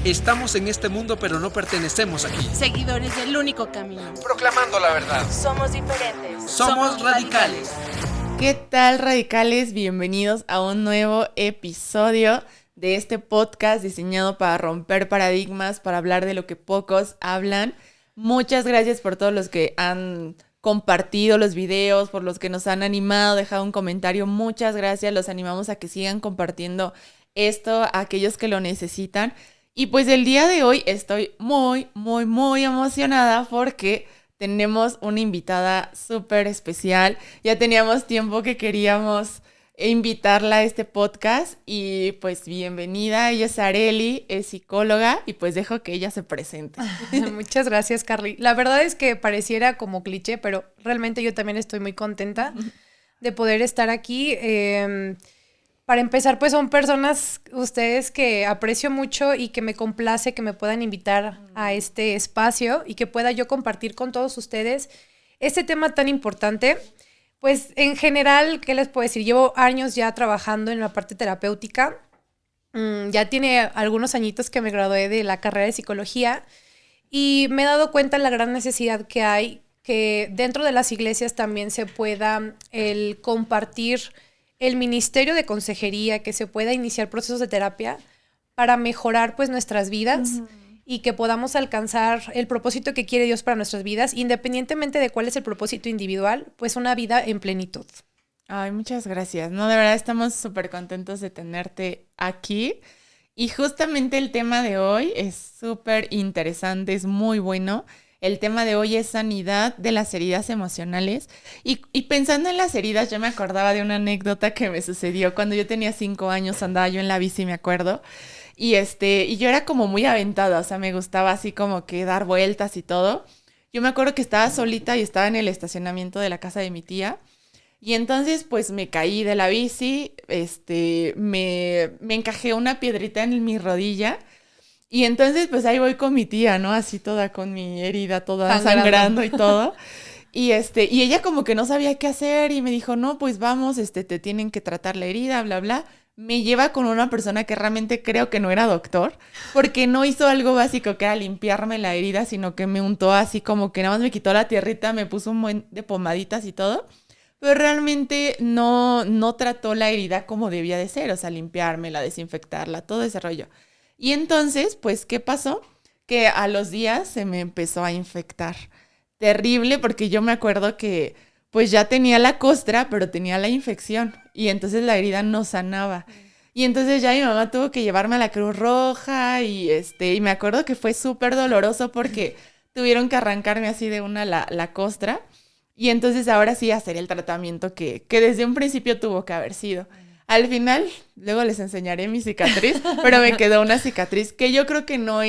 Estamos en este mundo pero no pertenecemos aquí. Seguidores del único camino. Proclamando la verdad. Somos diferentes. Somos radicales. ¿Qué tal, radicales? Bienvenidos a un nuevo episodio de este podcast diseñado para romper paradigmas, para hablar de lo que pocos hablan. Muchas gracias por todos los que han compartido los videos, por los que nos han animado, dejado un comentario. Muchas gracias. Los animamos a que sigan compartiendo esto a aquellos que lo necesitan. Y pues el día de hoy estoy muy emocionada porque tenemos una invitada súper especial. Ya teníamos tiempo que queríamos invitarla a este podcast y pues bienvenida. Ella es Arely, es psicóloga y pues dejo que ella se presente. Muchas gracias, Carly. La verdad es que pareciera como cliché, pero realmente yo también estoy muy contenta de poder estar aquí. Para empezar, pues son personas, ustedes que aprecio mucho y que me complace que me puedan invitar a este espacio y que pueda yo compartir con todos ustedes este tema tan importante. Pues en general, ¿qué les puedo decir? Llevo años ya trabajando en la parte terapéutica. Ya tiene algunos añitos que me gradué de la carrera de psicología y me he dado cuenta de la gran necesidad que hay que dentro de las iglesias también se pueda el compartir el ministerio de consejería, que se pueda iniciar procesos de terapia para mejorar pues nuestras vidas y que podamos alcanzar el propósito que quiere Dios para nuestras vidas, independientemente de cuál es el propósito individual, pues una vida en plenitud. Ay, muchas gracias. No, de verdad estamos súper contentos de tenerte aquí. Y justamente el tema de hoy es súper interesante, es muy bueno. El tema de hoy es sanidad de las heridas emocionales. Y pensando en las heridas, yo me acordaba de una anécdota que me sucedió cuando yo tenía 5 años, andaba yo en la bici, me acuerdo. Y yo era como muy aventada, o sea, me gustaba así como que dar vueltas y todo. Yo me acuerdo que estaba solita y estaba en el estacionamiento de la casa de mi tía. Y entonces, pues, me caí de la bici, me encajé una piedrita en mi rodilla. Y entonces, pues, ahí voy con mi tía, ¿no? Así toda con mi herida, toda sangrando y todo. Y ella como que no sabía qué hacer y me dijo, no, pues vamos, te tienen que tratar la herida, bla, bla. Me lleva con una persona que realmente creo que no era doctor, porque no hizo algo básico que era limpiarme la herida, sino que me untó así como que nada más me quitó la tierrita, me puso un buen de pomaditas y todo. Pero realmente no trató la herida como debía de ser, o sea, limpiármela, desinfectarla, todo ese rollo. Y entonces, pues, ¿qué pasó? Que a los días se me empezó a infectar. Terrible, porque yo me acuerdo que, pues, ya tenía la costra, pero tenía la infección. Y entonces la herida no sanaba. Y entonces ya mi mamá tuvo que llevarme a la Cruz Roja y me acuerdo que fue súper doloroso porque tuvieron que arrancarme así de una la costra. Y entonces ahora sí hacer el tratamiento que desde un principio tuvo que haber sido. Al final, luego les enseñaré mi cicatriz, pero me quedó una cicatriz que yo creo que no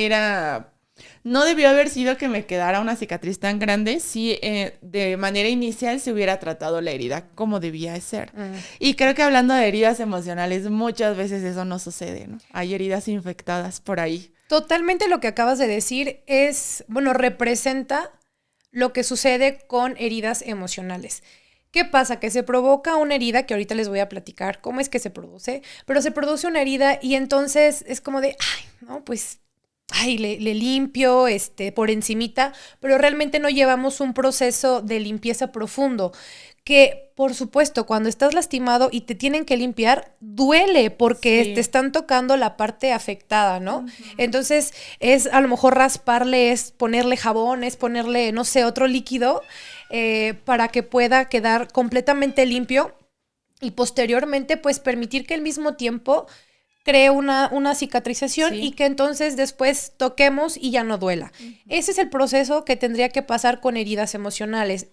debió haber sido que me quedara una cicatriz tan grande si de manera inicial se hubiera tratado la herida como debía de ser. Y creo que hablando de heridas emocionales, muchas veces eso no sucede, ¿no? Hay heridas infectadas por ahí. Totalmente lo que acabas de decir representa lo que sucede con heridas emocionales. ¿Qué pasa? Que se provoca una herida, que ahorita les voy a platicar cómo es que se produce, pero se produce una herida y entonces es como de, le limpio por encimita, pero realmente no llevamos un proceso de limpieza profundo, que por supuesto cuando estás lastimado y te tienen que limpiar, duele porque te están tocando la parte afectada, ¿no? Entonces es a lo mejor rasparle, es ponerle jabón, es ponerle, no sé, otro líquido, para que pueda quedar completamente limpio y posteriormente pues permitir que al mismo tiempo cree una cicatrización y que entonces después toquemos y ya no duela. Ese es el proceso que tendría que pasar con heridas emocionales.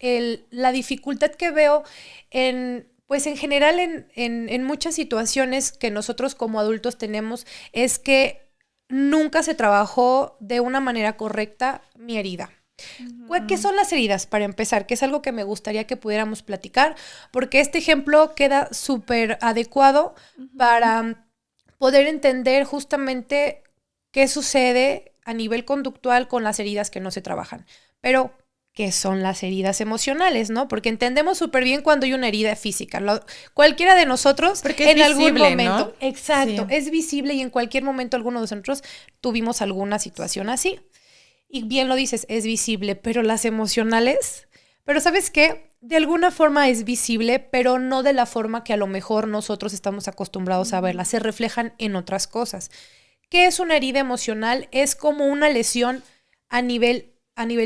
La dificultad que veo en general en muchas situaciones que nosotros como adultos tenemos es que nunca se trabajó de una manera correcta mi herida. ¿Qué son las heridas? Para empezar, que es algo que me gustaría que pudiéramos platicar, porque este ejemplo queda súper adecuado para poder entender justamente qué sucede a nivel conductual con las heridas que no se trabajan. Pero, que son las heridas emocionales, ¿no? Porque entendemos súper bien cuando hay una herida física. Cualquiera de nosotros porque es en algún visible, momento, ¿no? exacto, Sí. es visible y en cualquier momento alguno de nosotros tuvimos alguna situación así. Y bien lo dices, es visible, pero las emocionales, pero ¿sabes qué? De alguna forma es visible, pero no de la forma que a lo mejor nosotros estamos acostumbrados a verla. Se reflejan en otras cosas. ¿Qué es una herida emocional? Es como una lesión a nivel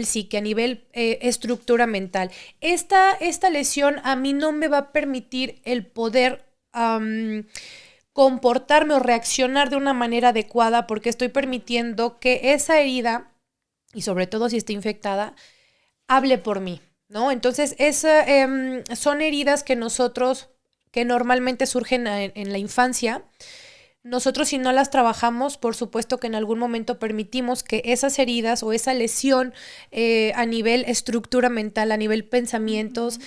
psique, a nivel estructura mental. Esta lesión a mí no me va a permitir el poder comportarme o reaccionar de una manera adecuada porque estoy permitiendo que esa herida, y sobre todo si está infectada, hable por mí, ¿no? Entonces, son heridas que normalmente surgen en la infancia. Nosotros, si no las trabajamos, por supuesto que en algún momento permitimos que esas heridas o esa lesión a nivel estructura mental, a nivel pensamientos,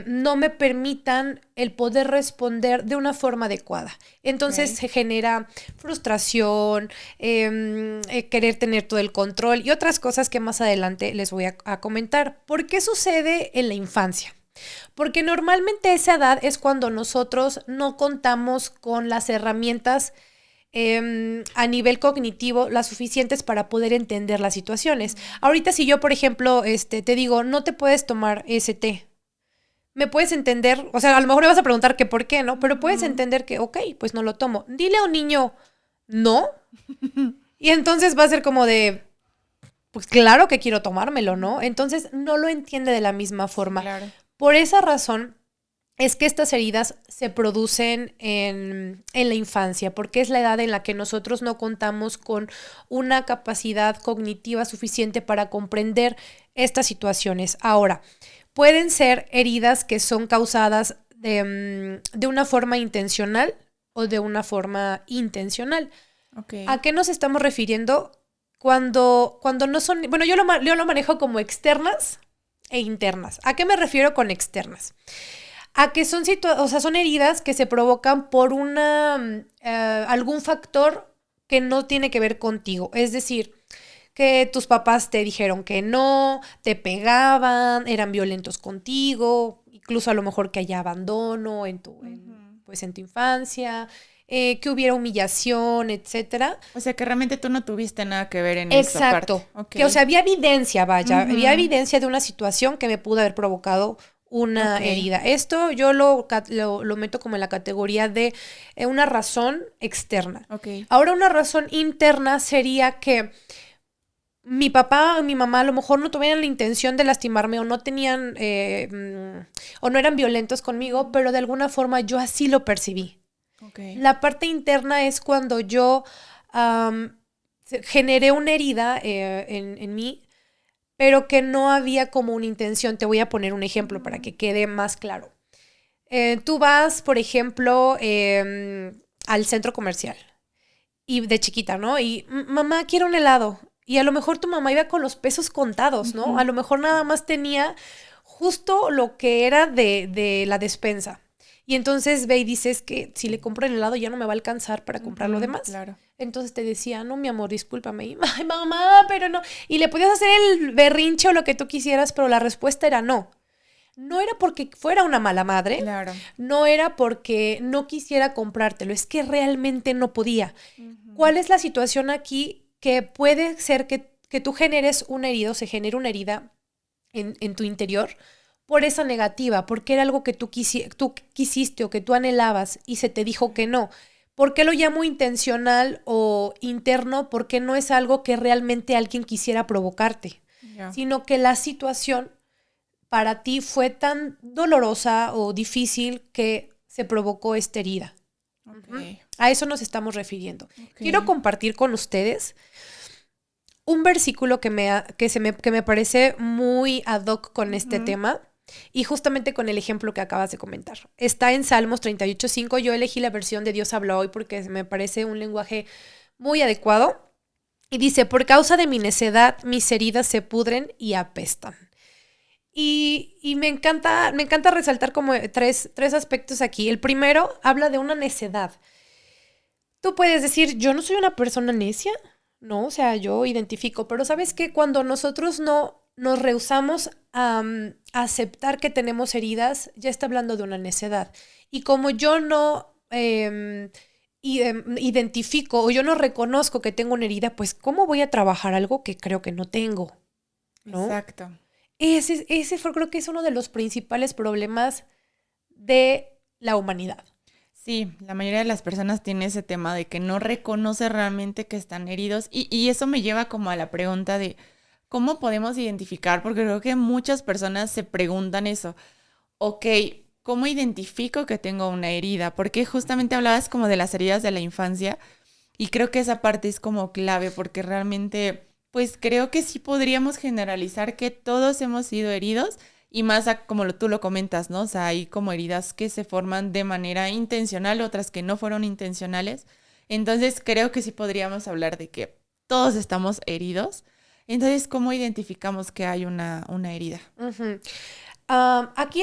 no me permitan el poder responder de una forma adecuada. Entonces se genera frustración, querer tener todo el control y otras cosas que más adelante les voy a comentar. ¿Por qué sucede en la infancia? Porque normalmente esa edad es cuando nosotros no contamos con las herramientas a nivel cognitivo las suficientes para poder entender las situaciones. Ahorita si yo, por ejemplo, te digo, no te puedes tomar ese té, me puedes entender, o sea, a lo mejor me vas a preguntar que por qué, ¿no? Pero puedes entender que, ok, pues no lo tomo. Dile a un niño, no, y entonces va a ser como de, pues claro que quiero tomármelo, ¿no? Entonces no lo entiende de la misma forma. Claro. Por esa razón es que estas heridas se producen en la infancia, porque es la edad en la que nosotros no contamos con una capacidad cognitiva suficiente para comprender estas situaciones. Ahora, pueden ser heridas que son causadas de una forma intencional o de una forma intencional. Okay. ¿A qué nos estamos refiriendo? Cuando no son, bueno, yo lo manejo como externas e internas. ¿A qué me refiero con externas? A que son heridas que se provocan por algún factor que no tiene que ver contigo. Es decir, que tus papás te dijeron que no, te pegaban, eran violentos contigo, incluso a lo mejor que haya abandono en tu infancia, que hubiera humillación, etcétera. O sea, que realmente tú no tuviste nada que ver en Exacto. esa parte. Okay. Que, o sea, había evidencia, había evidencia de una situación que me pudo haber provocado una herida. Esto yo lo meto como en la categoría de una razón externa. Okay. Ahora, una razón interna sería que mi papá o mi mamá a lo mejor no tuvieran la intención de lastimarme o no tenían, o no eran violentos conmigo, pero de alguna forma yo así lo percibí. Okay. La parte interna es cuando yo generé una herida en mí, pero que no había como una intención. Te voy a poner un ejemplo para que quede más claro. Tú vas, por ejemplo, al centro comercial y de chiquita, ¿no? Y mamá, quiero un helado. Y a lo mejor tu mamá iba con los pesos contados, ¿no? A lo mejor nada más tenía justo lo que era de la despensa. Y entonces ve y dices que si le compro el helado ya no me va a alcanzar para comprar lo demás. Claro. Entonces te decía, no, mi amor, discúlpame. Y, ay, mamá, pero no. Y le podías hacer el berrinche o lo que tú quisieras, pero la respuesta era no. No era porque fuera una mala madre. Claro. No era porque no quisiera comprártelo. Es que realmente no podía. ¿Cuál es la situación aquí? Que puede ser que tú generes una herida o se genere una herida en tu interior por esa negativa, porque era algo que tú quisiste o que tú anhelabas y se te dijo que no. ¿Por qué lo llamo intencional o interno? Porque no es algo que realmente alguien quisiera provocarte, sino que la situación para ti fue tan dolorosa o difícil que se provocó esta herida. Okay. A eso nos estamos refiriendo. Okay. Quiero compartir con ustedes un versículo que me parece muy ad hoc con este tema y justamente con el ejemplo que acabas de comentar. Está en Salmos 38:5. Yo elegí la versión de Dios habla hoy porque me parece un lenguaje muy adecuado. Y dice, por causa de mi necedad, mis heridas se pudren y apestan. Y me encanta resaltar como tres aspectos aquí. El primero habla de una necedad. Tú puedes decir, yo no soy una persona necia, no, o sea, yo identifico, pero ¿sabes qué? Cuando nosotros no nos rehusamos a aceptar que tenemos heridas, ya está hablando de una necedad. Y como yo no identifico o yo no reconozco que tengo una herida, pues ¿cómo voy a trabajar algo que creo que no tengo? ¿No? Exacto. Ese creo que es uno de los principales problemas de la humanidad. Sí, la mayoría de las personas tiene ese tema de que no reconoce realmente que están heridos y eso me lleva como a la pregunta de ¿cómo podemos identificar? Porque creo que muchas personas se preguntan eso. Ok, ¿cómo identifico que tengo una herida? Porque justamente hablabas como de las heridas de la infancia y creo que esa parte es como clave porque realmente, pues creo que sí podríamos generalizar que todos hemos sido heridos y más como tú lo comentas, ¿no? O sea, hay como heridas que se forman de manera intencional, otras que no fueron intencionales. Entonces creo que sí podríamos hablar de que todos estamos heridos. Entonces, ¿cómo identificamos que hay una herida? Uh-huh. Aquí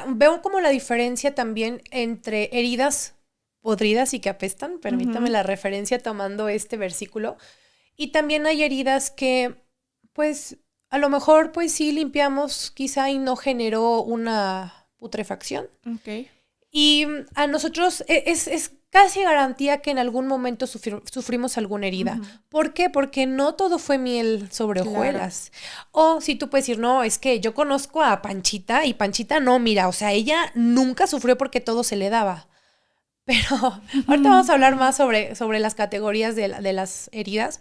veo como la diferencia también entre heridas podridas y que apestan, permítame la referencia tomando este versículo, y también hay heridas que, pues, a lo mejor, pues sí limpiamos quizá y no generó una putrefacción. Ok. Y a nosotros es casi garantía que en algún momento sufrimos alguna herida. ¿Por qué? Porque no todo fue miel sobre hojuelas. O si tú puedes decir, no, es que yo conozco a Panchita y Panchita no, mira, o sea, ella nunca sufrió porque todo se le daba. Pero ahorita vamos a hablar más sobre las categorías de las heridas.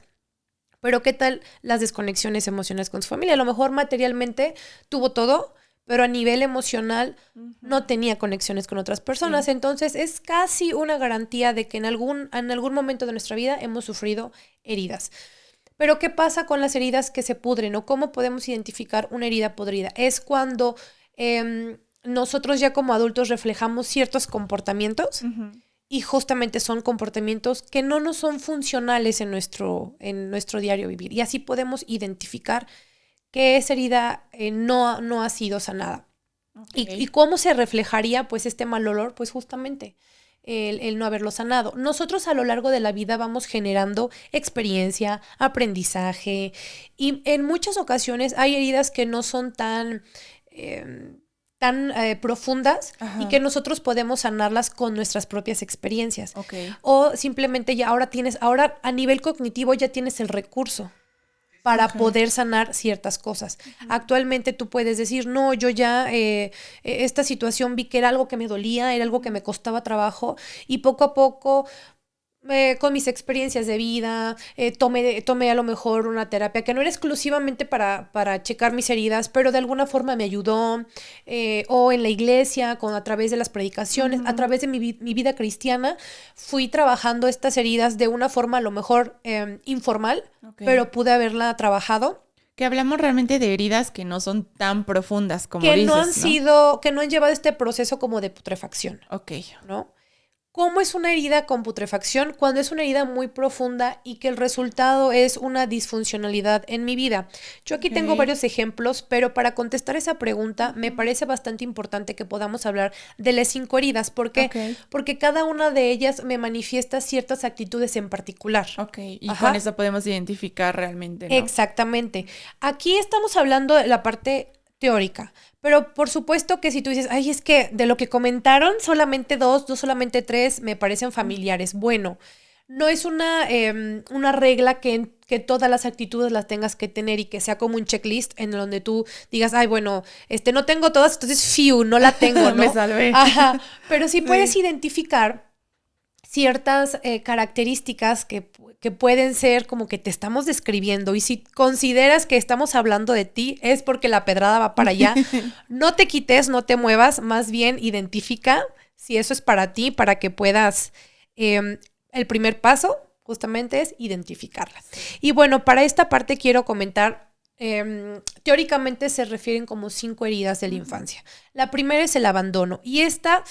Pero ¿qué tal las desconexiones emocionales con su familia? A lo mejor materialmente tuvo todo, pero a nivel emocional no tenía conexiones con otras personas. Sí. Entonces es casi una garantía de que en algún momento de nuestra vida hemos sufrido heridas. Pero ¿qué pasa con las heridas que se pudren? ¿O cómo podemos identificar una herida podrida? Es cuando nosotros ya como adultos reflejamos ciertos comportamientos y justamente son comportamientos que no nos son funcionales en nuestro diario vivir. Y así podemos identificar que esa herida no ha sido sanada. Okay. ¿Y cómo se reflejaría pues este mal olor? Pues justamente el no haberlo sanado. Nosotros a lo largo de la vida vamos generando experiencia, aprendizaje y en muchas ocasiones hay heridas que no son tan profundas. Ajá. Y que nosotros podemos sanarlas con nuestras propias experiencias. Okay. O simplemente ya ahora a nivel cognitivo ya tienes el recurso para poder sanar ciertas cosas. Actualmente tú puedes decir, no, yo ya esta situación vi que era algo que me dolía, era algo que me costaba trabajo y poco a poco con mis experiencias de vida, tomé a lo mejor una terapia que no era exclusivamente para checar mis heridas, pero de alguna forma me ayudó, o en la iglesia, a través de las predicaciones, a través de mi vida cristiana, fui trabajando estas heridas de una forma a lo mejor informal, pero pude haberla trabajado. Que hablamos realmente de heridas que no son tan profundas como dices, que no han llevado este proceso como de putrefacción. Ok. ¿No? ¿Cómo es una herida con putrefacción? Cuando es una herida muy profunda y que el resultado es una disfuncionalidad en mi vida. Yo aquí tengo varios ejemplos, pero para contestar esa pregunta me parece bastante importante que podamos hablar de las 5 heridas. ¿Por qué? Porque cada una de ellas me manifiesta ciertas actitudes en particular. Ok, y con eso podemos identificar realmente, ¿no? Exactamente. Aquí estamos hablando de la parte teórica, pero por supuesto que si tú dices, ay, es que de lo que comentaron solamente 2, no solamente 3 me parecen familiares. Bueno, no es una regla que todas las actitudes las tengas que tener y que sea como un checklist en donde tú digas, ay, bueno, no tengo todas, entonces no la tengo, ¿no? Me salvé. Ajá, pero sí puedes identificar ciertas características que pueden ser como que te estamos describiendo y si consideras que estamos hablando de ti es porque la pedrada va para allá. No te quites, no te muevas, más bien identifica si eso es para ti, para que puedas, el primer paso justamente es identificarlas. Y bueno, para esta parte quiero comentar, teóricamente se refieren como 5 heridas de la infancia. La primera es el abandono y esta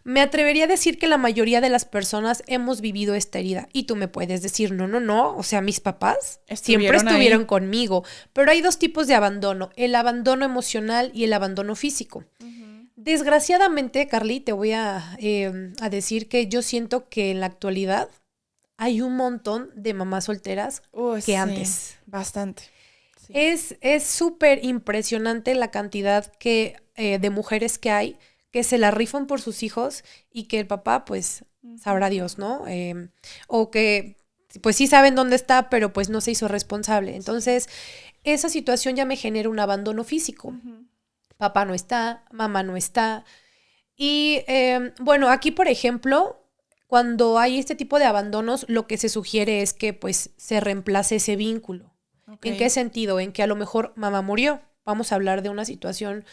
me atrevería a decir que la mayoría de las personas hemos vivido esta herida y tú me puedes decir, no, o sea, mis papás siempre estuvieron conmigo, pero hay 2 tipos de abandono, el abandono emocional y el abandono físico. Desgraciadamente, Carly, te voy a decir que yo siento que en la actualidad hay un montón de mamás solteras que antes. Bastante. Sí. Es súper impresionante la cantidad de mujeres que hay que se la rifan por sus hijos y que el papá, pues, sabrá Dios, ¿no? O que, pues sí saben dónde está, pero pues no se hizo responsable. Entonces, esa situación ya me genera un abandono físico. Papá no está, mamá no está. Y bueno, aquí, por ejemplo, cuando hay este tipo de abandonos, lo que se sugiere es que pues se reemplace ese vínculo. Okay. ¿En qué sentido? En que a lo mejor mamá murió. Vamos a hablar de una situación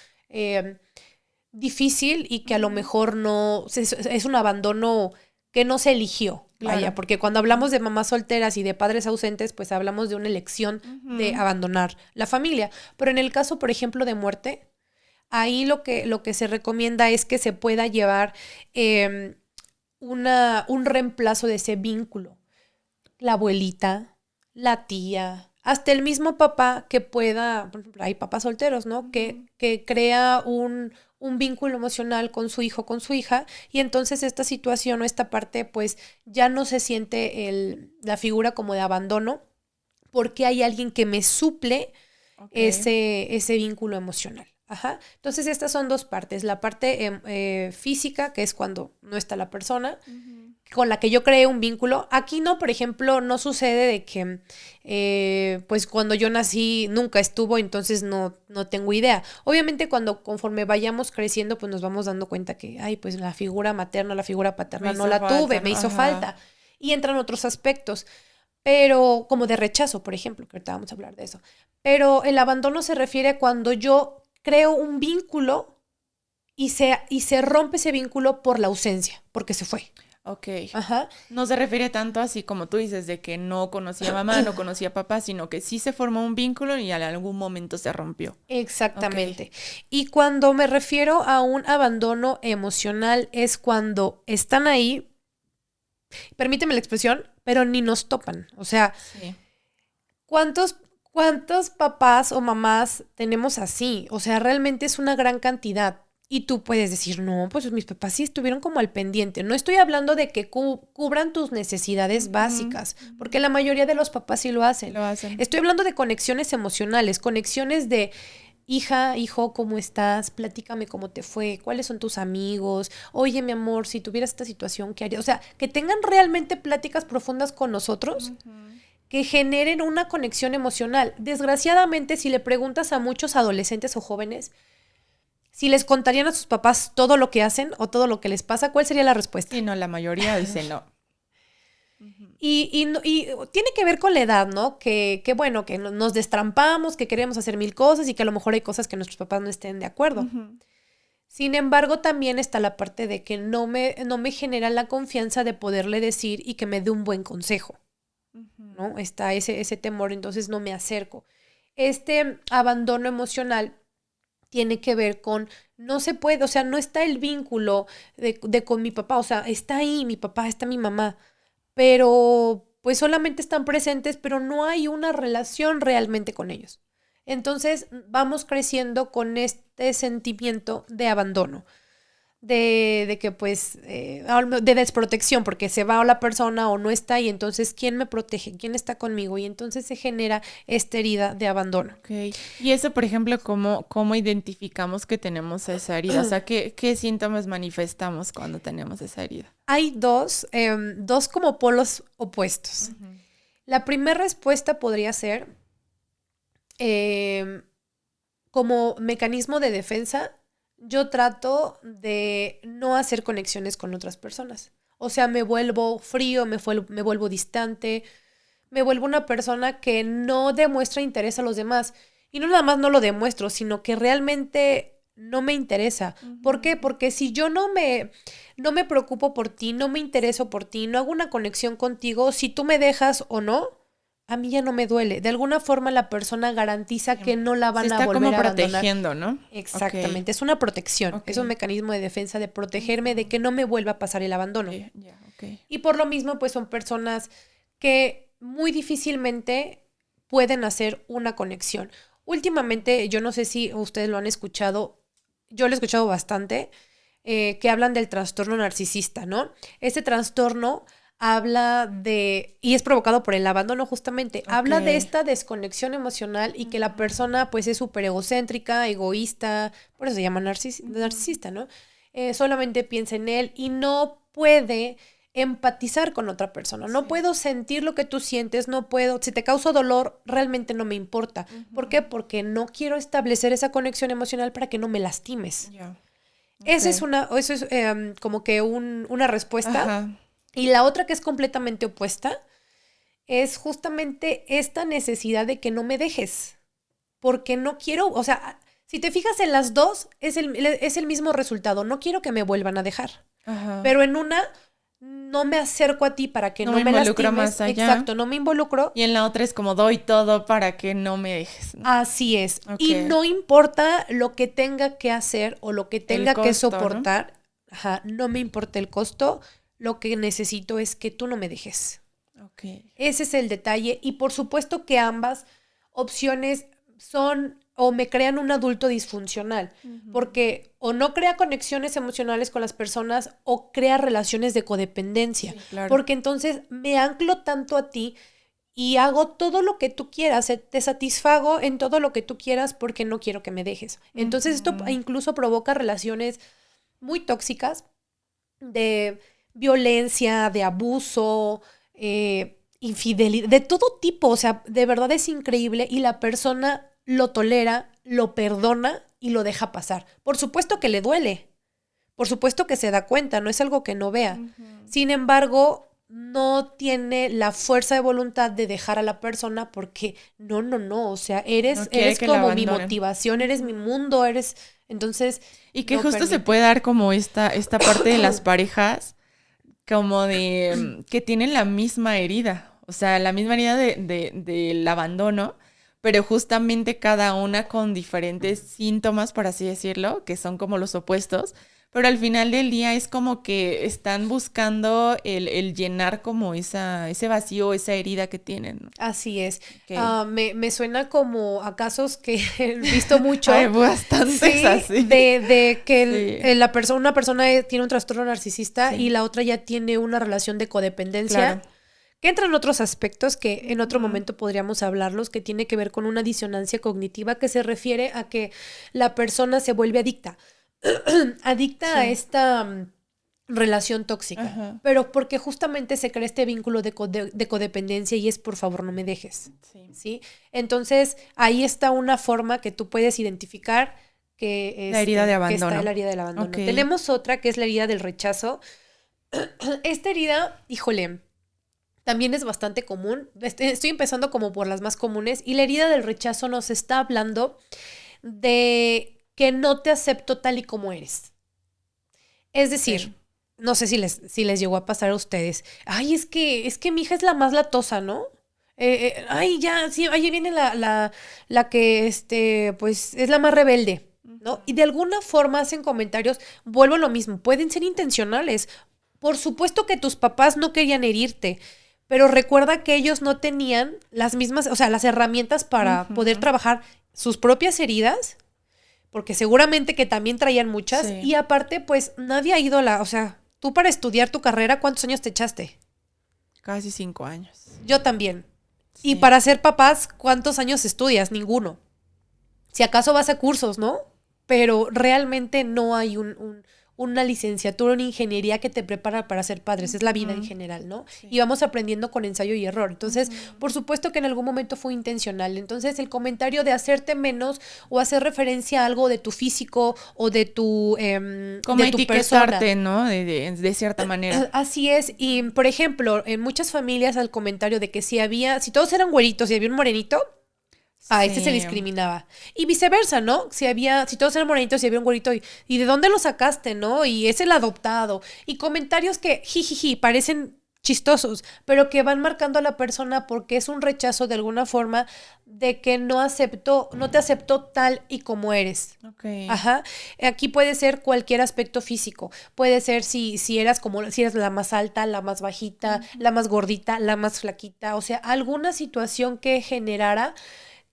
difícil y que a lo mejor no es un abandono que no se eligió. Claro. Vaya, porque cuando hablamos de mamás solteras y de padres ausentes, pues hablamos de una elección de abandonar la familia. Pero en el caso, por ejemplo, de muerte, ahí lo que se recomienda es que se pueda llevar un reemplazo de ese vínculo. La abuelita, la tía, hasta el mismo papá que pueda, por ejemplo, hay papás solteros, ¿no? Que crea un vínculo emocional con su hijo, con su hija, y entonces esta situación o esta parte, pues ya no se siente la figura como de abandono, porque hay alguien que me suple ese vínculo emocional. Ajá. Entonces estas son dos partes, la parte física, que es cuando no está la persona, con la que yo creé un vínculo. Aquí no, por ejemplo, no sucede de que pues cuando yo nací nunca estuvo, entonces no tengo idea. Obviamente conforme vayamos creciendo, pues nos vamos dando cuenta que, ay, pues la figura materna, la figura paterna no la tuve, me hizo falta. Y entran otros aspectos, pero como de rechazo, por ejemplo, que ahorita vamos a hablar de eso. Pero el abandono se refiere cuando yo creo un vínculo y se rompe ese vínculo por la ausencia, porque se fue. Ok. Ajá. No se refiere tanto así como tú dices, de que no conocía a mamá, no conocía a papá, sino que sí se formó un vínculo y en algún momento se rompió. Exactamente. Okay. Y cuando me refiero a un abandono emocional es cuando están ahí, permíteme la expresión, pero ni nos topan. O sea, sí. ¿Cuántos papás o mamás tenemos así? O sea, realmente es una gran cantidad. Y tú puedes decir, no, pues mis papás sí estuvieron como al pendiente. No estoy hablando de que cubran tus necesidades básicas, porque la mayoría de los papás sí lo hacen. Estoy hablando de conexiones emocionales, conexiones de hija, hijo, ¿cómo estás? Platícame cómo te fue, cuáles son tus amigos. Oye, mi amor, si tuvieras esta situación, ¿qué harías? O sea, que tengan realmente pláticas profundas con nosotros. Que generen una conexión emocional. Desgraciadamente, si le preguntas a muchos adolescentes o jóvenes si les contarían a sus papás todo lo que hacen o todo lo que les pasa, ¿cuál sería la respuesta? Sí, no, la mayoría dice no. Y tiene que ver con la edad, ¿no? Que bueno, que nos destrampamos, que queremos hacer mil cosas y que a lo mejor hay cosas que nuestros papás no estén de acuerdo. Sin embargo, también está la parte de que no me genera la confianza de poderle decir y que me dé un buen consejo. ¿No? Está ese temor, entonces no me acerco. Este abandono emocional tiene que ver con, no se puede, o sea, no está el vínculo de con mi papá, o sea, está ahí mi papá, está mi mamá, pero pues solamente están presentes, pero no hay una relación realmente con ellos. Entonces vamos creciendo con este sentimiento de abandono. De que pues de desprotección porque se va la persona o no está y entonces ¿quién me protege? ¿Quién está conmigo? Y entonces se genera esta herida de abandono. Okay. Y eso, por ejemplo, ¿cómo identificamos que tenemos esa herida? O sea, ¿qué síntomas manifestamos cuando tenemos esa herida? Hay dos como polos opuestos. La primera respuesta podría ser como mecanismo de defensa. Yo trato de no hacer conexiones con otras personas. O sea, me vuelvo frío, me vuelvo distante, me vuelvo una persona que no demuestra interés a los demás. Y no nada más no lo demuestro, sino que realmente no me interesa. ¿Por qué? Porque si yo no me preocupo por ti, no me intereso por ti, no hago una conexión contigo, si tú me dejas o no, a mí ya no me duele. De alguna forma la persona garantiza que no la van a volver a abandonar. Se está como protegiendo, ¿no? Exactamente, okay. Es una protección, okay. Es un mecanismo de defensa de protegerme de que no me vuelva a pasar el abandono. Okay. Y por lo mismo, pues son personas que muy difícilmente pueden hacer una conexión. Últimamente, yo no sé si ustedes lo han escuchado, yo lo he escuchado bastante, que hablan del trastorno narcisista, ¿no? Este trastorno habla de, y es provocado por el abandono justamente, habla Ok. de esta desconexión emocional y que la persona pues es súper egocéntrica, egoísta, por eso se llama narcisista, ¿no? Solamente piensa en él y no puede empatizar con otra persona. No puedo sentir lo que tú sientes, no puedo, si te causo dolor, realmente no me importa. ¿Por qué? Porque no quiero establecer esa conexión emocional para que no me lastimes. Ya. Esa es Ok. eso es como que una respuesta. Ajá. Y la otra que es completamente opuesta es justamente esta necesidad de que no me dejes. Porque no quiero, o sea, si te fijas en las dos, es el mismo resultado. No quiero que me vuelvan a dejar. Ajá. Pero en una, no me acerco a ti para que No no me me involucro lastimes. más allá. Exacto, no me involucro. Y en la otra es como doy todo para que no me dejes, ¿no? Así es. Ok. Y no importa lo que tenga que hacer o lo que tenga que costo, ¿no? soportar. Ajá, no me importa el costo. Lo que necesito es que tú no me dejes. Ok. Ese es el detalle. Y por supuesto que ambas opciones son o me crean un adulto disfuncional. Porque o no crea conexiones emocionales con las personas o crea relaciones de codependencia. Sí, claro. Porque entonces me anclo tanto a ti y hago todo lo que tú quieras, te satisfago en todo lo que tú quieras porque no quiero que me dejes. Entonces esto incluso provoca relaciones muy tóxicas de violencia, de abuso, infidelidad, de todo tipo. O sea, de verdad es increíble y la persona lo tolera, lo perdona y lo deja pasar. Por supuesto que le duele, por supuesto que se da cuenta, no es algo que no vea. Sin embargo, no tiene la fuerza de voluntad de dejar a la persona porque no, o sea, No eres quiere que la como mi abandonen. motivación, eres mi mundo, eres, entonces... Y que no justo se permite. puede dar como esta parte de las parejas, como de que tienen la misma herida, o sea, la misma herida del abandono, pero justamente cada una con diferentes síntomas, por así decirlo, que son como los opuestos, pero al final del día es como que están buscando el llenar como ese vacío, esa herida que tienen, ¿no? Así es. Ok. Me suena como a casos que he visto mucho. Hay bastantes Sí, así. de que Sí. una persona tiene un trastorno narcisista Sí. y la otra ya tiene una relación de codependencia, Claro. que entran otros aspectos que en otro momento podríamos hablarlos, que tiene que ver con una disonancia cognitiva que se refiere a que la persona se vuelve adicta. Adicta a Sí. esta relación tóxica, Ajá. pero porque justamente se crea este vínculo de codependencia y es por favor no me dejes. Sí. ¿Sí? Entonces, ahí está una forma que tú puedes identificar que, La herida de que abandono. está la herida del abandono. Ok. Tenemos otra que es la herida del rechazo. Esta herida, híjole, también es bastante común. Estoy empezando como por las más comunes y la herida del rechazo nos está hablando de que no te acepto tal y como eres. Es decir, Sí. no sé si les llegó a pasar a ustedes. Ay, es que mi hija es la más latosa, ¿no? Ay, ya, sí, ahí viene la que, pues, es la más rebelde, ¿no? Y de alguna forma hacen comentarios, vuelvo a lo mismo, pueden ser intencionales. Por supuesto que tus papás no querían herirte, pero recuerda que ellos no tenían las mismas, o sea, las herramientas para poder trabajar sus propias heridas, porque seguramente que también traían muchas, Sí. y aparte, pues, nadie ha ido o sea, tú para estudiar tu carrera, ¿cuántos años te echaste? Casi 5 años. Yo también. Sí. Y para ser papás, ¿cuántos años estudias? Ninguno. Si acaso vas a cursos, ¿no? Pero realmente no hay una licenciatura, una ingeniería que te prepara para ser padres. Es la vida en general, ¿no? Sí. Y vamos aprendiendo con ensayo y error. Entonces, por supuesto que en algún momento fue intencional. Entonces, el comentario de hacerte menos o hacer referencia a algo de tu físico o de tu Como de tu persona. etiquetarte, ¿no? De cierta manera. Así es, y por ejemplo, en muchas familias al comentario de que si todos eran güeritos y había un morenito, a ese se Sí. discriminaba. Y viceversa, ¿no? Si todos eran morenitos y había un güerito, ¿y de dónde lo sacaste, no? Y es el adoptado. Y comentarios que, jijiji, parecen chistosos, pero que van marcando a la persona porque es un rechazo de alguna forma de que no te aceptó tal y como eres. Ok. Ajá. Aquí puede ser cualquier aspecto físico. Puede ser si eres la más alta, la más bajita, la más gordita, la más flaquita. O sea, alguna situación que generara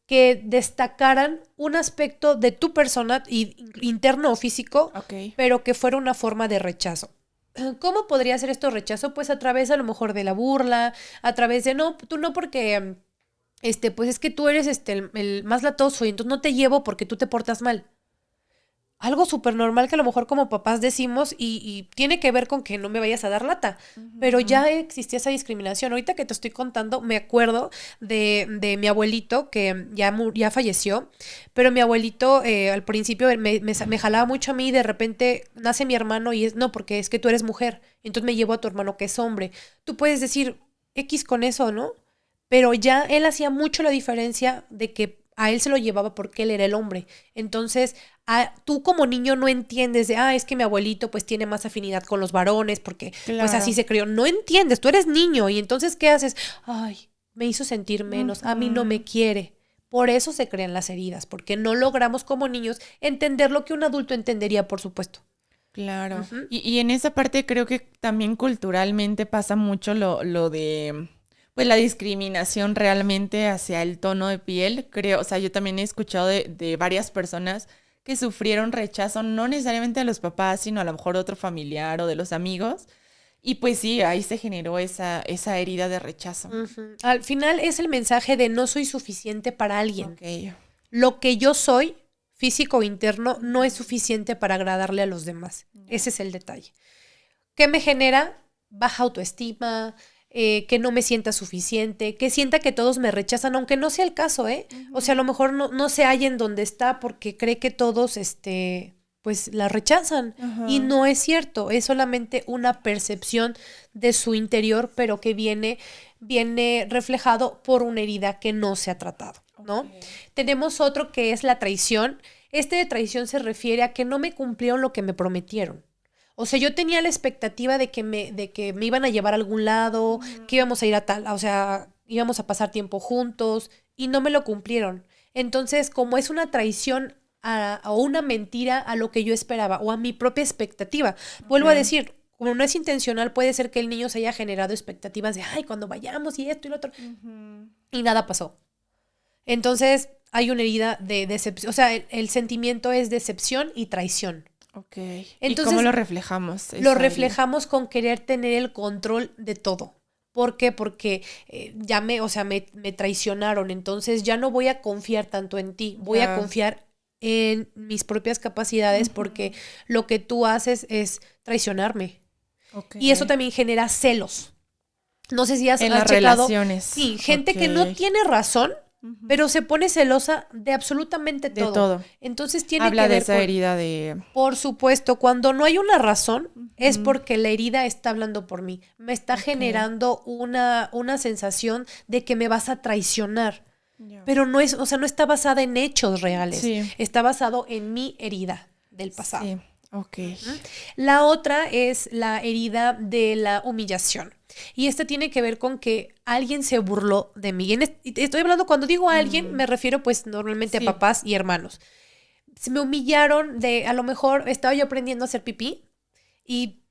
que destacaran un aspecto de tu persona interno o físico, Ok. pero que fuera una forma de rechazo. ¿Cómo podría ser esto rechazo? Pues a través a lo mejor de la burla, a través de no, tú no porque, pues es que tú eres el más latoso y entonces no te llevo porque tú te portas mal. Algo súper normal que a lo mejor como papás decimos y tiene que ver con que no me vayas a dar lata. Pero ya existía esa discriminación. Ahorita que te estoy contando, me acuerdo de mi abuelito que ya falleció, pero mi abuelito al principio me jalaba mucho a mí y de repente nace mi hermano y no, porque es que tú eres mujer, entonces me llevo a tu hermano que es hombre. Tú puedes decir X con eso, ¿no? Pero ya él hacía mucho la diferencia de que a él se lo llevaba porque él era el hombre. Entonces, tú como niño no entiendes de, es que mi abuelito pues tiene más afinidad con los varones porque pues así se crió. No entiendes, tú eres niño y entonces ¿qué haces? Ay, me hizo sentir menos, a mí no me quiere. Por eso se crean las heridas, porque no logramos como niños entender lo que un adulto entendería, por supuesto. Claro. Y en esa parte creo que también culturalmente pasa mucho lo de... Pues la discriminación realmente hacia el tono de piel, creo, o sea, yo también he escuchado de varias personas que sufrieron rechazo, no necesariamente de los papás, sino a lo mejor de otro familiar o de los amigos. Y pues sí, ahí se generó esa herida de rechazo. Al final es el mensaje de no soy suficiente para alguien. Okay. Lo que yo soy, físico o interno, no es suficiente para agradarle a los demás. Ese es el detalle. ¿Qué me genera? Baja autoestima, que no me sienta suficiente, que sienta que todos me rechazan, aunque no sea el caso, ¿eh? O sea, a lo mejor no se halla en donde está porque cree que todos, pues la rechazan. Y no es cierto, es solamente una percepción de su interior, pero que viene reflejado por una herida que no se ha tratado, ¿no? Okay. Tenemos otro que es la traición. De traición se refiere a que no me cumplieron lo que me prometieron. O sea, yo tenía la expectativa de que me iban a llevar a algún lado, que íbamos a ir a tal, o sea, íbamos a pasar tiempo juntos y no me lo cumplieron. Entonces, como es una traición o una mentira a lo que yo esperaba o a mi propia expectativa, vuelvo a decir, como no es intencional, puede ser que el niño se haya generado expectativas de, cuando vayamos y esto y lo otro, y nada pasó. Entonces, hay una herida de decepción, o sea, el sentimiento es decepción y traición. Ok. Entonces, ¿y cómo lo reflejamos? Lo reflejamos con querer tener el control de todo. ¿Por qué? Porque me traicionaron, entonces ya no voy a confiar tanto en ti, voy a confiar en mis propias capacidades porque lo que tú haces es traicionarme. Okay. Y eso también genera celos. No sé si has checado. Relaciones. Sí, gente que no tiene razón, pero se pone celosa de absolutamente todo. De todo. Entonces tiene Habla que ver de esa herida de... Por supuesto, cuando no hay una razón, es porque la herida está hablando por mí. Me está generando una sensación de que me vas a traicionar. Pero no es, o sea, no está basada en hechos reales. Sí. Está basado en mi herida del pasado. Sí. Okay. La otra es la herida de la humillación. Y esta tiene que ver con que alguien se burló de mí. Estoy hablando, cuando digo a alguien, me refiero pues normalmente a papás y hermanos. Se me humillaron a lo mejor estaba yo aprendiendo a hacer pipí y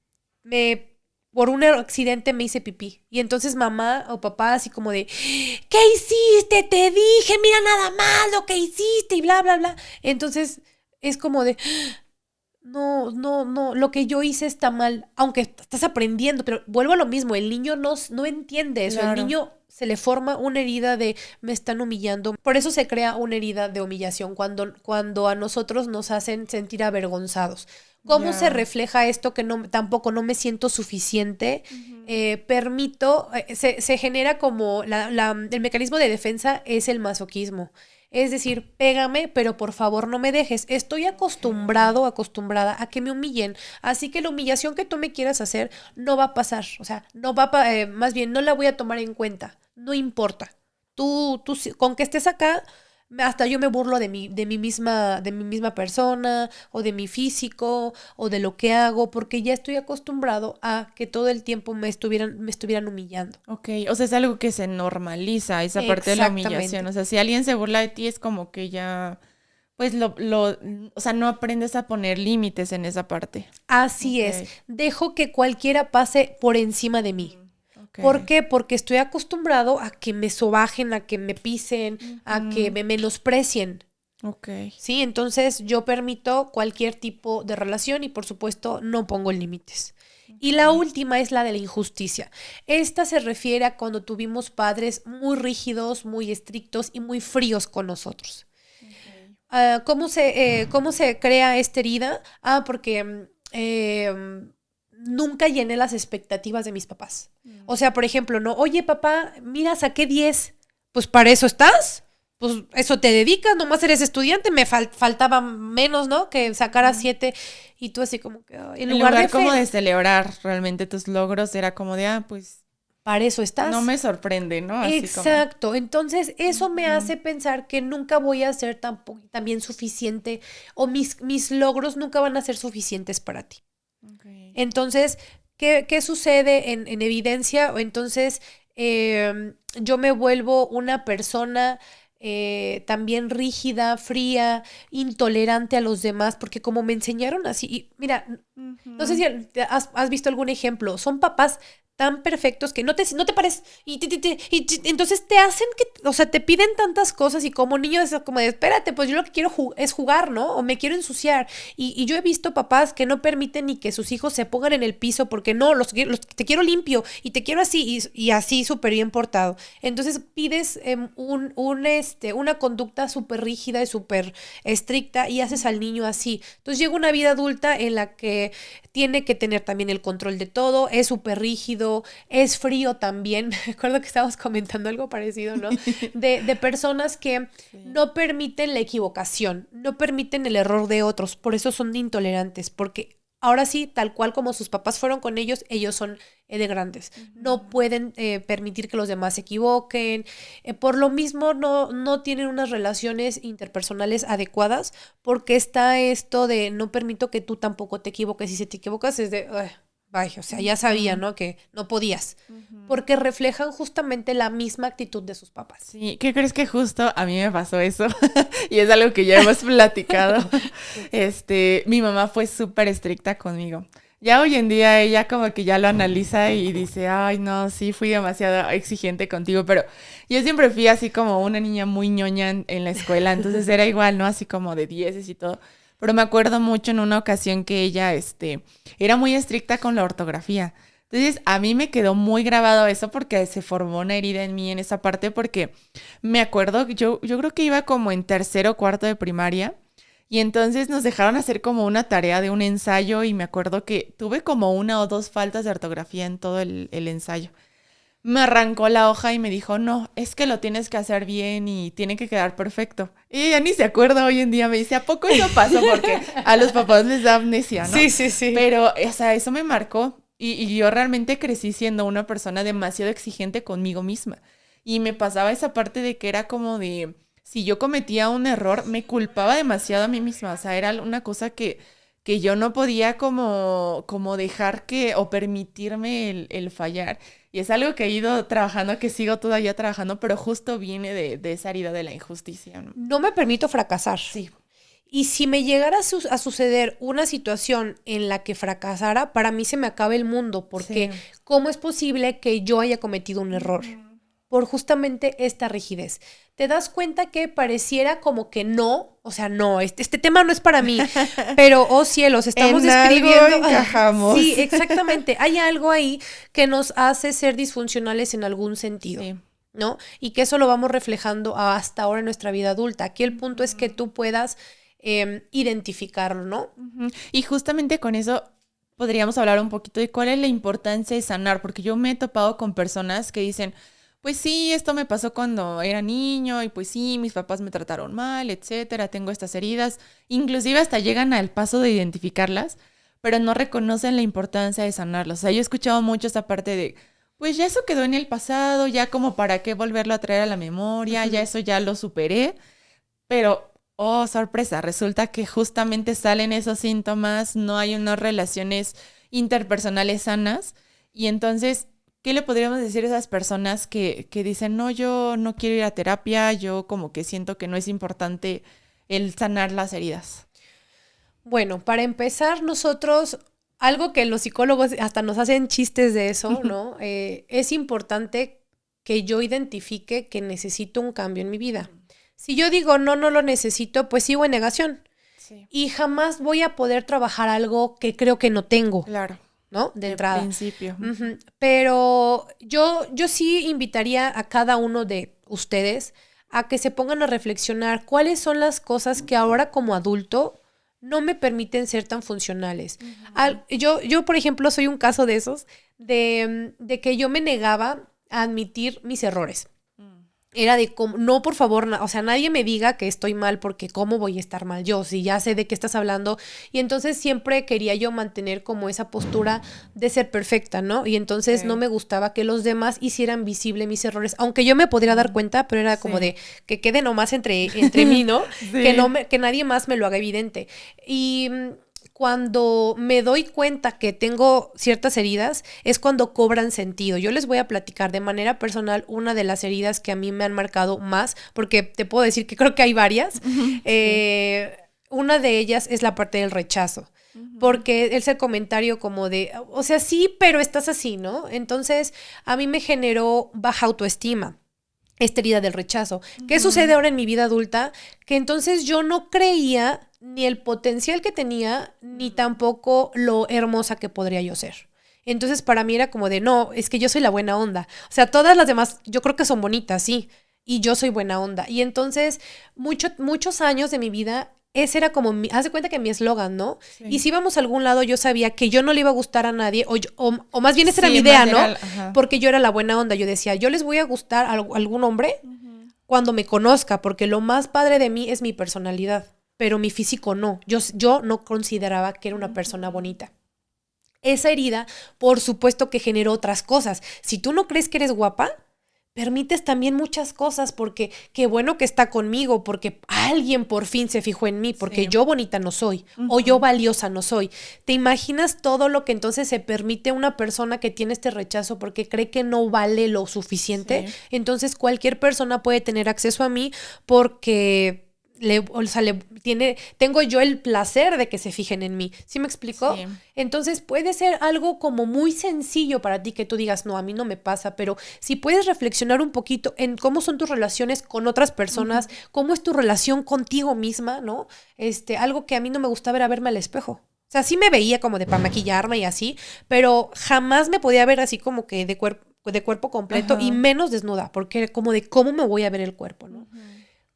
por un accidente me hice pipí. Y entonces mamá o papá así como de, ¿qué hiciste? Te dije, mira nada más lo que hiciste y bla, bla, bla. Entonces es como de... No, lo que yo hice está mal, aunque estás aprendiendo, pero vuelvo a lo mismo, el niño no entiende eso, claro. El niño se le forma una herida de me están humillando, por eso se crea una herida de humillación cuando a nosotros nos hacen sentir avergonzados. ¿Cómo se refleja esto que tampoco no me siento suficiente? Permito, se genera como el mecanismo de defensa es el masoquismo. Es decir, pégame, pero por favor no me dejes. Estoy acostumbrada a que me humillen. Así que la humillación que tú me quieras hacer no va a pasar. O sea, más bien no la voy a tomar en cuenta. No importa. Tú con que estés acá, hasta yo me burlo de mi misma persona, o de mi físico, o de lo que hago, porque ya estoy acostumbrado a que todo el tiempo me estuvieran humillando. Ok, o sea, es algo que se normaliza, esa parte de la humillación. O sea, si alguien se burla de ti es como que ya, pues o sea, no aprendes a poner límites en esa parte. Así es. Dejo que cualquiera pase por encima de mí. Okay. ¿Por qué? Porque estoy acostumbrado a que me sobajen, a que me pisen, a que me menosprecien. Okay. Sí, entonces yo permito cualquier tipo de relación y por supuesto no pongo límites. Y la última es la de la injusticia. Esta se refiere a cuando tuvimos padres muy rígidos, muy estrictos y muy fríos con nosotros. ¿Cómo se crea esta herida? Porque nunca llené las expectativas de mis papás. O sea, por ejemplo, no, oye papá, mira, saqué 10. Pues para eso estás. Pues eso te dedicas, nomás eres estudiante, me faltaba menos, ¿no? Que sacara 7 y tú así como que... En lugar como de celebrar realmente tus logros, era como de, pues... Para eso estás. No me sorprende, ¿no? Así exacto. Como... Entonces, eso me hace pensar que nunca voy a ser también suficiente o mis logros nunca van a ser suficientes para ti. Okay. Entonces, ¿qué sucede en evidencia? Entonces, yo me vuelvo una persona... también rígida, fría, intolerante a los demás, porque como me enseñaron así, y mira, no sé si has visto algún ejemplo, son papás tan perfectos que no te pares y entonces te hacen que, o sea, te piden tantas cosas y como niño es como de, espérate, pues yo lo que quiero es jugar, ¿no? O me quiero ensuciar. Y yo he visto papás que no permiten ni que sus hijos se pongan en el piso porque no, te quiero limpio y te quiero así y así súper bien portado. Entonces pides una conducta súper rígida y súper estricta y haces al niño así. Entonces llega una vida adulta en la que tiene que tener también el control de todo, es súper rígido, es frío también. Recuerdo que estábamos comentando algo parecido, ¿no? De personas que no permiten la equivocación, no permiten el error de otros, por eso son intolerantes, porque ahora sí, tal cual como sus papás fueron con ellos son de grandes. No pueden permitir que los demás se equivoquen. Por lo mismo, no tienen unas relaciones interpersonales adecuadas porque está esto de no permito que tú tampoco te equivoques. Si se te equivocas es de... Vaya, o sea, ya sabía, ¿no? Que no podías. Porque reflejan justamente la misma actitud de sus papás. Sí, ¿qué crees que justo a mí me pasó eso? Y es algo que ya hemos platicado. Mi mamá fue súper estricta conmigo. Ya hoy en día ella como que ya lo analiza y dice, ay, no, sí, fui demasiado exigente contigo. Pero yo siempre fui así como una niña muy ñoña en la escuela. Entonces era igual, ¿no? Así como de 10 y todo. Pero me acuerdo mucho en una ocasión que ella era muy estricta con la ortografía. Entonces, a mí me quedó muy grabado eso porque se formó una herida en mí en esa parte porque me acuerdo, yo creo que iba como en 3º o 4º de primaria y entonces nos dejaron hacer como una tarea de un ensayo y me acuerdo que tuve como 1 o 2 faltas de ortografía en todo el ensayo. Me arrancó la hoja y me dijo, no, es que lo tienes que hacer bien y tiene que quedar perfecto. Y ella ni se acuerda hoy en día, me dice, ¿a poco eso pasó? Porque a los papás les da amnesia, ¿no? Sí. Pero, o sea, eso me marcó y yo realmente crecí siendo una persona demasiado exigente conmigo misma. Y me pasaba esa parte de que era como de, si yo cometía un error, me culpaba demasiado a mí misma. O sea, era una cosa que yo no podía como dejar o permitirme el fallar. Y es algo que he ido trabajando, que sigo todavía trabajando, pero justo viene de esa herida de la injusticia, ¿no? No me permito fracasar. Sí. Y si me llegara a suceder una situación en la que fracasara, para mí se me acaba el mundo, porque ¿cómo es posible que yo haya cometido un error? Por justamente esta rigidez. Te das cuenta que pareciera como que no, o sea, no, este tema no es para mí, pero, oh cielos, estamos describiendo... encajamos. Sí, exactamente. Hay algo ahí que nos hace ser disfuncionales en algún sentido. Sí. ¿No? Y que eso lo vamos reflejando hasta ahora en nuestra vida adulta. Aquí el punto es que tú puedas identificarlo, ¿no? Y justamente con eso podríamos hablar un poquito de cuál es la importancia de sanar, porque yo me he topado con personas que dicen, pues sí, esto me pasó cuando era niño y pues sí, mis papás me trataron mal, etcétera, tengo estas heridas, inclusive hasta llegan al paso de identificarlas, pero no reconocen la importancia de sanarlas. O sea, yo he escuchado mucho esa parte de, pues ya eso quedó en el pasado, ya como para qué volverlo a traer a la memoria, ya eso ya lo superé, pero... oh, sorpresa, resulta que justamente salen esos síntomas, no hay unas relaciones interpersonales sanas y entonces, ¿qué le podríamos decir a esas personas que dicen, no, yo no quiero ir a terapia, yo como que siento que no es importante el sanar las heridas? Bueno, para empezar, nosotros, algo que los psicólogos hasta nos hacen chistes de eso, ¿no? Es importante que yo identifique que necesito un cambio en mi vida. Si yo digo, no lo necesito, pues sigo en negación. Sí. Y jamás voy a poder trabajar algo que creo que no tengo. Claro. ¿no? De entrada. Principio. Ujú. Pero yo sí invitaría a cada uno de ustedes a que se pongan a reflexionar cuáles son las cosas que ahora como adulto no me permiten ser tan funcionales. Yo, por ejemplo, soy un caso de esos, de que yo me negaba a admitir mis errores. Era de como, no, por favor, o sea, nadie me diga que estoy mal porque cómo voy a estar mal yo, si ya sé de qué estás hablando. Y entonces siempre quería yo mantener como esa postura de ser perfecta, ¿no? Y entonces no me gustaba que los demás hicieran visible mis errores, aunque yo me podría dar cuenta, pero era como de que quede nomás entre mí, ¿no? Sí. Que nadie más me lo haga evidente. Y cuando me doy cuenta que tengo ciertas heridas, es cuando cobran sentido. Yo les voy a platicar de manera personal una de las heridas que a mí me han marcado más, porque te puedo decir que creo que hay varias. Una de ellas es la parte del rechazo. Porque es el comentario como de, o sea, sí, pero estás así, ¿no? Entonces, a mí me generó baja autoestima. Esta herida del rechazo. ¿Qué sucede ahora en mi vida adulta? Que entonces yo no creía ni el potencial que tenía, ni tampoco lo hermosa que podría yo ser. Entonces para mí era como de, no, es que yo soy la buena onda. O sea, todas las demás yo creo que son bonitas, sí, y yo soy buena onda. Y entonces muchos años de mi vida, ese era como, haz de cuenta que mi eslogan, ¿no? Sí. Y si íbamos a algún lado, yo sabía que yo no le iba a gustar a nadie, o más bien esa era mi idea, ¿no? Porque yo era la buena onda. Yo decía, yo les voy a gustar a algún hombre cuando me conozca, porque lo más padre de mí es mi personalidad, pero mi físico no. Yo no consideraba que era una persona bonita. Esa herida, por supuesto que generó otras cosas. Si tú no crees que eres guapa, permites también muchas cosas, porque qué bueno que está conmigo, porque alguien por fin se fijó en mí, porque yo bonita no soy, o yo valiosa no soy. ¿Te imaginas todo lo que entonces se permite a una persona que tiene este rechazo porque cree que no vale lo suficiente? Sí. Entonces cualquier persona puede tener acceso a mí porque tengo yo el placer de que se fijen en mí. ¿Sí me explico? Sí. Entonces puede ser algo como muy sencillo para ti que tú digas, no, a mí no me pasa, pero si puedes reflexionar un poquito en cómo son tus relaciones con otras personas, cómo es tu relación contigo misma, ¿no? Algo que a mí no me gustaba era verme al espejo. O sea, sí me veía como de para maquillarme y así, pero jamás me podía ver así como que de cuerpo completo y menos desnuda, porque como de cómo me voy a ver el cuerpo, ¿no?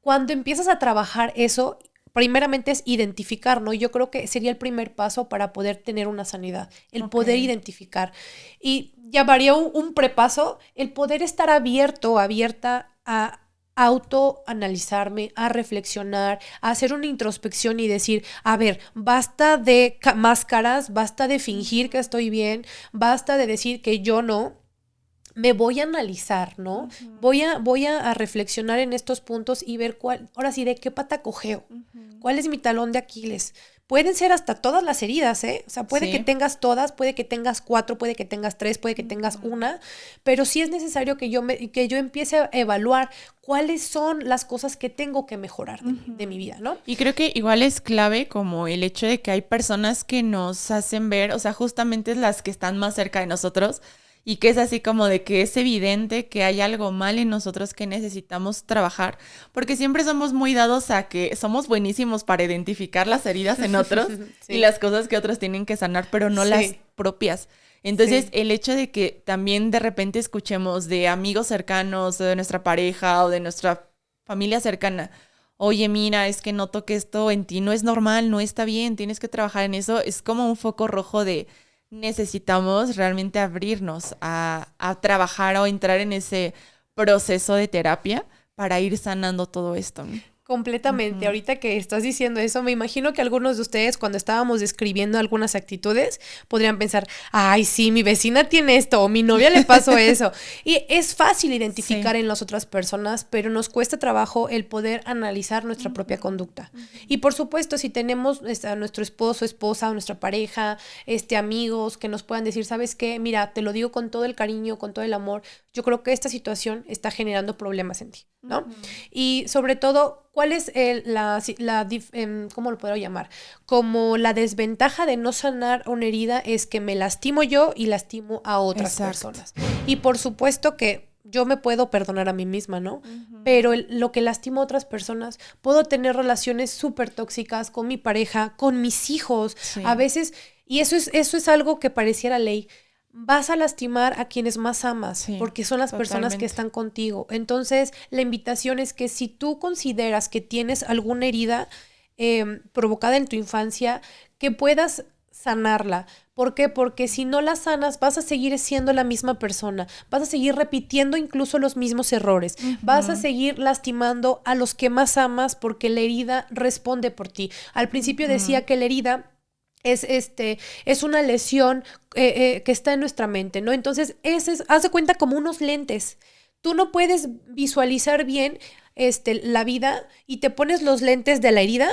Cuando empiezas a trabajar eso, primeramente es identificar, ¿no? Yo creo que sería el primer paso para poder tener una sanidad, el poder identificar. Y llamaría un prepaso, el poder estar abierta a autoanalizarme, a reflexionar, a hacer una introspección y decir, a ver, basta de máscaras, basta de fingir que estoy bien, basta de decir que yo no. Me voy a analizar, ¿no? Voy a reflexionar en estos puntos y ver ahora sí, de qué pata cojeo. ¿Cuál es mi talón de Aquiles? Pueden ser hasta todas las heridas, ¿eh? O sea, puede que tengas todas, puede que tengas 4, puede que tengas 3, puede que tengas 1, pero sí es necesario que yo empiece a evaluar cuáles son las cosas que tengo que mejorar de mi vida, ¿no? Y creo que igual es clave como el hecho de que hay personas que nos hacen ver, o sea, justamente las que están más cerca de nosotros, y que es así como de que es evidente que hay algo mal en nosotros que necesitamos trabajar, porque siempre somos muy dados a que somos buenísimos para identificar las heridas en otros y las cosas que otros tienen que sanar, pero no las propias. Entonces, el hecho de que también de repente escuchemos de amigos cercanos, o de nuestra pareja, o de nuestra familia cercana, oye, mira, es que noto que esto en ti no es normal, no está bien, tienes que trabajar en eso, es como un foco rojo de necesitamos realmente abrirnos a trabajar o entrar en ese proceso de terapia para ir sanando todo esto, ¿no? Completamente. Ahorita que estás diciendo eso, me imagino que algunos de ustedes, cuando estábamos describiendo algunas actitudes, podrían pensar, ay, sí, mi vecina tiene esto, o mi novia le pasó eso. Y es fácil identificar en las otras personas, pero nos cuesta trabajo el poder analizar nuestra propia conducta. Y por supuesto, si tenemos a nuestro esposo, esposa, o nuestra pareja, amigos que nos puedan decir, ¿sabes qué? Mira, te lo digo con todo el cariño, con todo el amor, yo creo que esta situación está generando problemas en ti, ¿no? Y sobre todo, ¿cuál es cómo lo puedo llamar? Como la desventaja de no sanar una herida es que me lastimo yo y lastimo a otras personas. Y por supuesto que yo me puedo perdonar a mí misma, ¿no? Pero lo que lastima a otras personas, puedo tener relaciones súper tóxicas con mi pareja, con mis hijos, a veces, y eso es algo que pareciera ley. Vas a lastimar a quienes más amas, porque son las personas que están contigo. Entonces, la invitación es que si tú consideras que tienes alguna herida provocada en tu infancia, que puedas sanarla. ¿Por qué? Porque si no la sanas, vas a seguir siendo la misma persona, vas a seguir repitiendo incluso los mismos errores, vas a seguir lastimando a los que más amas porque la herida responde por ti. Al principio decía que la herida es una lesión que está en nuestra mente, ¿no? Entonces, haz de cuenta como unos lentes. Tú no puedes visualizar bien la vida y te pones los lentes de la herida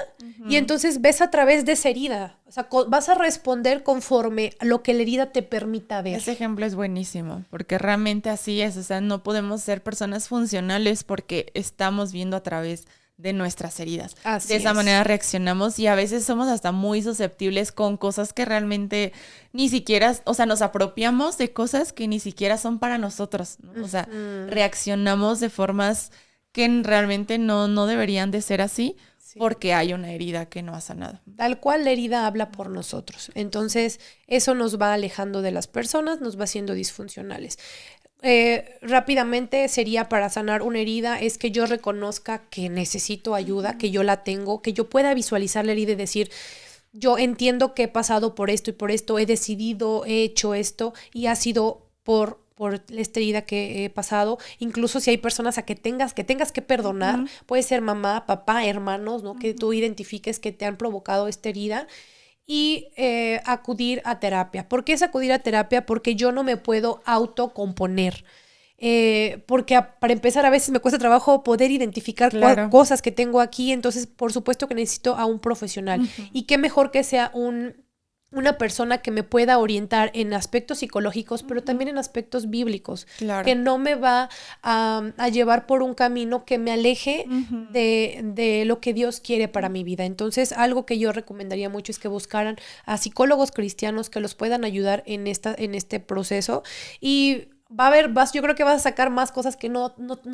y entonces ves a través de esa herida. O sea, vas a responder conforme a lo que la herida te permita ver. Ese ejemplo es buenísimo, porque realmente así es. O sea, no podemos ser personas funcionales porque estamos viendo a través de nuestras heridas. Así de esa es. manera reaccionamos y a veces somos hasta muy susceptibles con cosas que realmente ni siquiera, o sea, nos apropiamos de cosas que ni siquiera son para nosotros, ¿no? O sea, reaccionamos de formas que realmente no deberían de ser así porque hay una herida que no ha sanado. Tal cual la herida habla por nosotros. Entonces, eso nos va alejando de las personas, nos va haciendo disfuncionales. Rápidamente sería para sanar una herida es que yo reconozca que necesito ayuda, que yo la tengo, que yo pueda visualizar la herida y decir, yo entiendo que he pasado por esto y por esto, he decidido, he hecho esto y ha sido por esta herida que he pasado. Incluso si hay personas a que tengas que perdonar, puede ser mamá, papá, hermanos, ¿no? Que tú identifiques que te han provocado esta herida. Y acudir a terapia. ¿Por qué es acudir a terapia? Porque yo no me puedo autocomponer. Porque para empezar a veces me cuesta trabajo poder identificar cosas que tengo aquí, entonces por supuesto que necesito a un profesional. Y qué mejor que sea una persona que me pueda orientar en aspectos psicológicos, pero también en aspectos bíblicos, que no me va a llevar por un camino que me aleje de lo que Dios quiere para mi vida. Entonces, algo que yo recomendaría mucho es que buscaran a psicólogos cristianos que los puedan ayudar en este proceso y yo creo que vas a sacar más cosas que no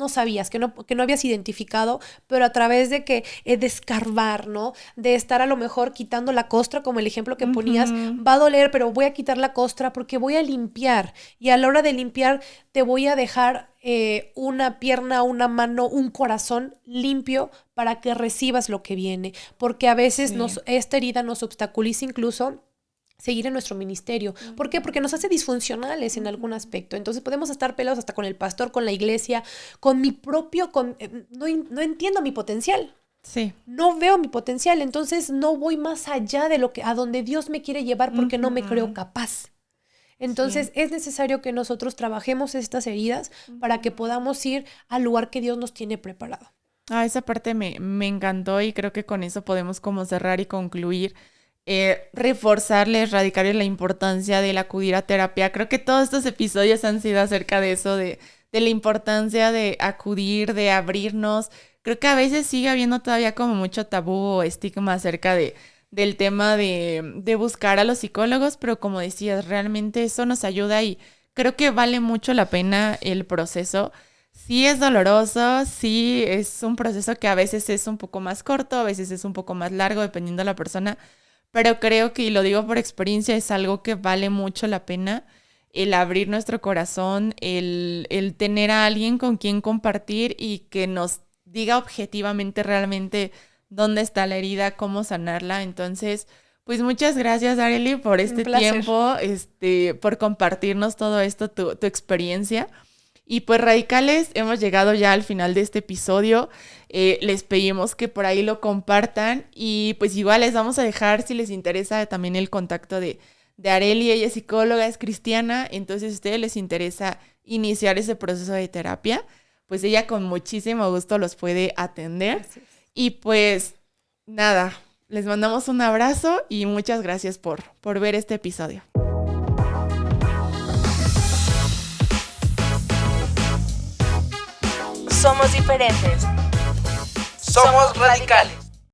sabías, que no habías identificado, pero a través de de escarbar, ¿no? De estar a lo mejor quitando la costra, como el ejemplo que ponías, va a doler, pero voy a quitar la costra porque voy a limpiar. Y a la hora de limpiar, te voy a dejar una pierna, una mano, un corazón limpio para que recibas lo que viene. Porque a veces esta herida nos obstaculiza incluso seguir en nuestro ministerio. ¿Por qué? Porque nos hace disfuncionales en algún aspecto. Entonces podemos estar peleados hasta con el pastor, con la iglesia, con mi propio... no entiendo mi potencial. Sí. No veo mi potencial, entonces no voy más allá de a donde Dios me quiere llevar porque no me creo capaz. Entonces es necesario que nosotros trabajemos estas heridas para que podamos ir al lugar que Dios nos tiene preparado. Esa parte me encantó y creo que con eso podemos como cerrar y concluir. Reforzarles, radicarles la importancia del acudir a terapia. Creo que todos estos episodios han sido acerca de eso, de la importancia de acudir, de abrirnos. Creo que a veces sigue habiendo todavía como mucho tabú o estigma acerca del tema de buscar a los psicólogos, pero como decías, realmente eso nos ayuda y creo que vale mucho la pena el proceso. Sí es doloroso, sí es un proceso que a veces es un poco más corto, a veces es un poco más largo, dependiendo de la persona, pero creo que, y lo digo por experiencia, es algo que vale mucho la pena, el abrir nuestro corazón, el tener a alguien con quien compartir y que nos diga objetivamente realmente dónde está la herida, cómo sanarla. Entonces, pues muchas gracias, Arely, por este tiempo, por compartirnos todo esto, tu experiencia. Y pues radicales, hemos llegado ya al final de este episodio. Les pedimos que por ahí lo compartan y pues igual les vamos a dejar, si les interesa, también el contacto de Arely. Ella es psicóloga, es cristiana, entonces si a ustedes les interesa iniciar ese proceso de terapia, pues ella con muchísimo gusto los puede atender. Gracias. Y pues nada, les mandamos un abrazo y muchas gracias por ver este episodio. Somos diferentes. Somos radicales.